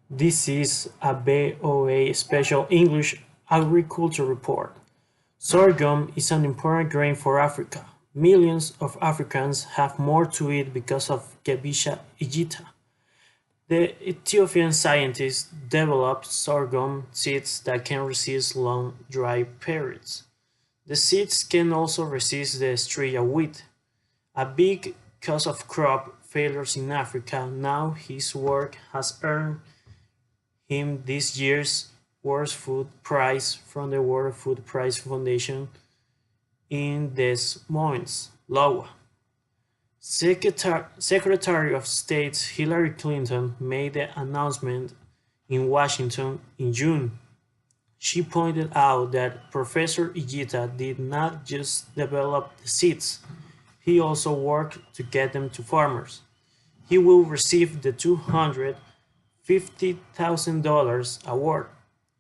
This is a VOA Special English Agriculture Report. Sorghum is an important grain for Africa. Millions of Africans have more to eat because of Gebisha aegypti. The Ethiopian scientists developed sorghum seeds that can resist long, dry periods. The seeds can also resist the Strya wheat, a big cause of crop failures in Africa. Now his work has earned him this year's World Food Prize from the World Food Prize Foundation in Des Moines, Iowa. Secretary of State Hillary Clinton made the announcement in Washington in June. She pointed out that Professor Igita did not just develop the seeds, he also worked to get them to farmers. He will receive the $250,000 award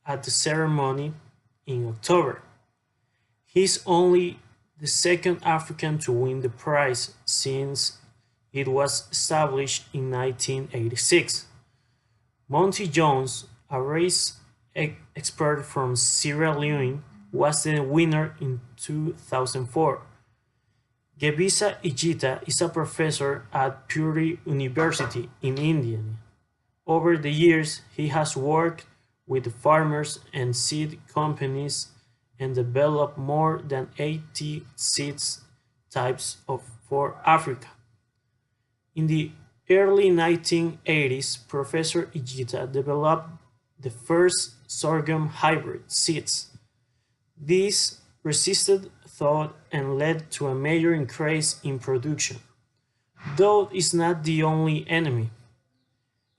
at the ceremony in October. He's only the second African to win the prize since it was established in 1986. Monty Jones, a race expert from Sierra Leone, was the winner in 2004. Gebisa Ijita is a professor at Puri University in India. Over the years, he has worked with farmers and seed companies and developed more than 80 seed types for Africa. In the early 1980s, Professor Ijita developed the first sorghum hybrid seeds. These resisted drought and led to a major increase in production. Drought is not the only enemy.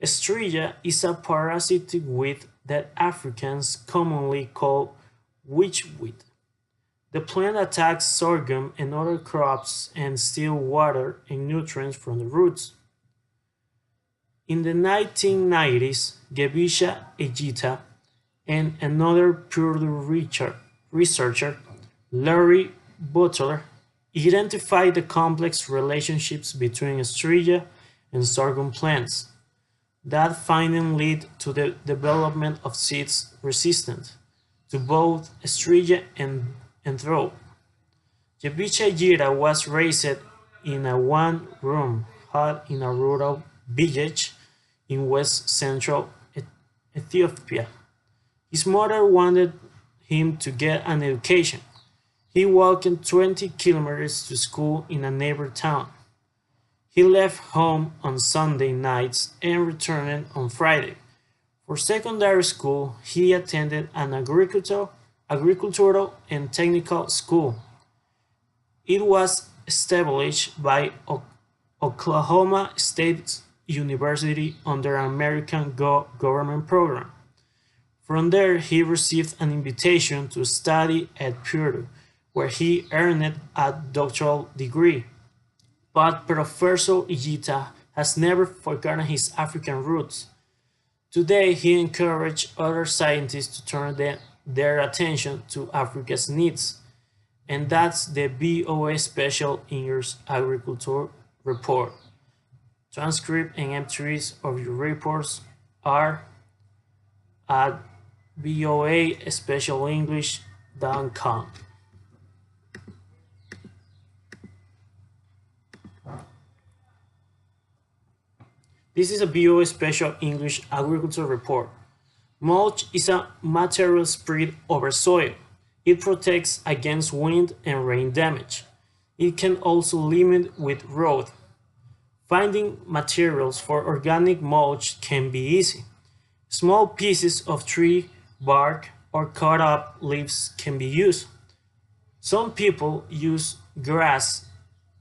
Strya is a parasitic weed that Africans commonly call witchweed. The plant attacks sorghum and other crops and steals water and nutrients from the roots. In the 1990s, Gebisha aegypti and another Purdue researcher, Larry Butler, identified the complex relationships between Strya and sorghum plants. That finding led to the development of seeds resistant to both Strya and drought. Gebisha aegypti was raised in a one-room hut in a rural village in west central Ethiopia. His mother wanted him to get an education. He walked 20 kilometers to school in a neighbor town. He left home on Sunday nights and returned on Friday. For secondary school, he attended an agricultural and technical school. It was established by Oklahoma State University under an American government program. From there, he received an invitation to study at Purdue, where he earned a doctoral degree. But Professor Ijita has never forgotten his African roots. Today, he encouraged other scientists to turn their attention to Africa's needs. And that's the VOA Special English Agriculture Report. Transcript and M3s of your reports are at voaspecialenglish.com. This is a VOA Special English Agriculture Report. Mulch is a material spread over soil. It protects against wind and rain damage. It can also limit with drought. Finding materials for organic mulch can be easy. Small pieces of tree bark or cut up leaves can be used. Some people use grass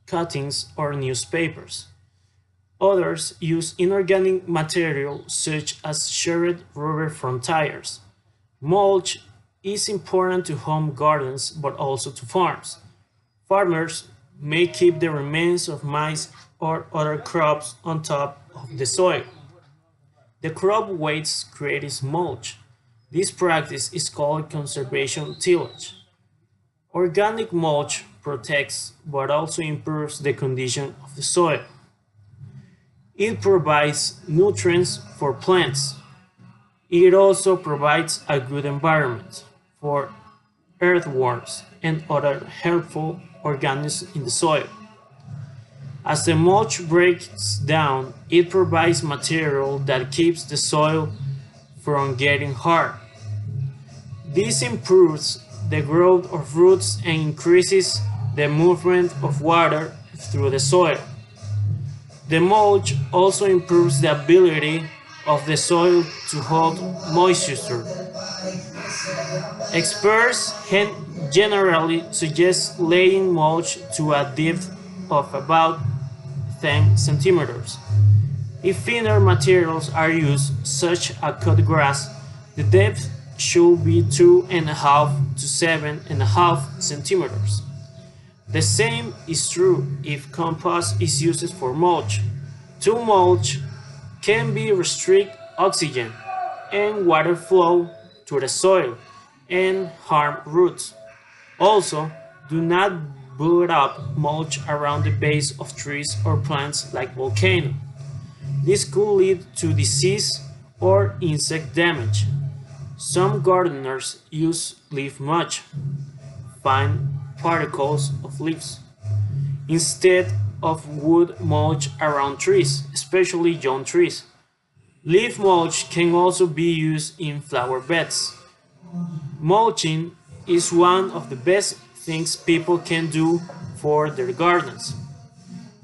cuttings or newspapers. Others use inorganic material such as shredded rubber from tires. Mulch is important to home gardens but also to farms. Farmers may keep the remains of maize or other crops on top of the soil. The crop waste creates mulch. This practice is called conservation tillage. Organic mulch protects but also improves the condition of the soil. It provides nutrients for plants. It also provides a good environment for earthworms and other helpful organisms in the soil. As the mulch breaks down, it provides material that keeps the soil from getting hard. This improves the growth of roots and increases the movement of water through the soil. The mulch also improves the ability of the soil to hold moisture. Experts generally suggest laying mulch to a depth of about 10 centimeters. If thinner materials are used, such as cut grass, the depth should be 2.5 to 7.5 centimeters. The same is true if compost is used for mulch. Too much can be restrict oxygen and water flow to the soil and harm roots. Also, do not build up mulch around the base of trees or plants like volcano. This could lead to disease or insect damage. Some gardeners use leaf mulch, fine particles of leaves, instead of wood mulch around trees, especially young trees. Leaf mulch can also be used in flower beds. Mulching is one of the best things people can do for their gardens.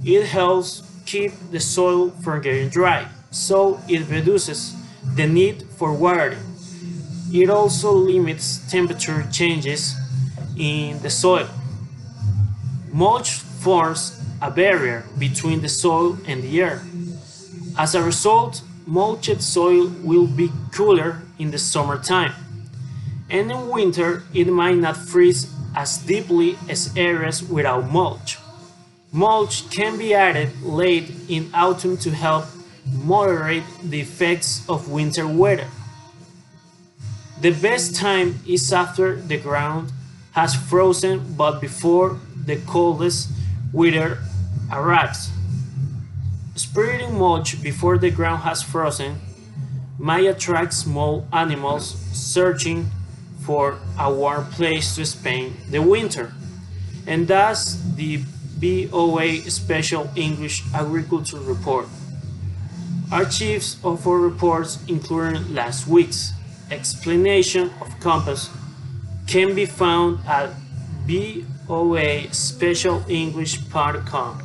It helps keep the soil from getting dry, so it reduces the need for watering. It also limits temperature changes in the soil. Mulch forms a barrier between the soil and the air. As a result, mulched soil will be cooler in the summertime, and in winter it might not freeze as deeply as areas without mulch. Mulch can be added late in autumn to help moderate the effects of winter weather. The best time is after the ground has frozen but before the coldest weather arrives. Spreading mulch before the ground has frozen might attract small animals searching for a warm place to spend the winter. And that's the VOA Special English Agriculture Report. Archives of our reports, including last week's explanation of compost, can be found at voaspecialenglish.com.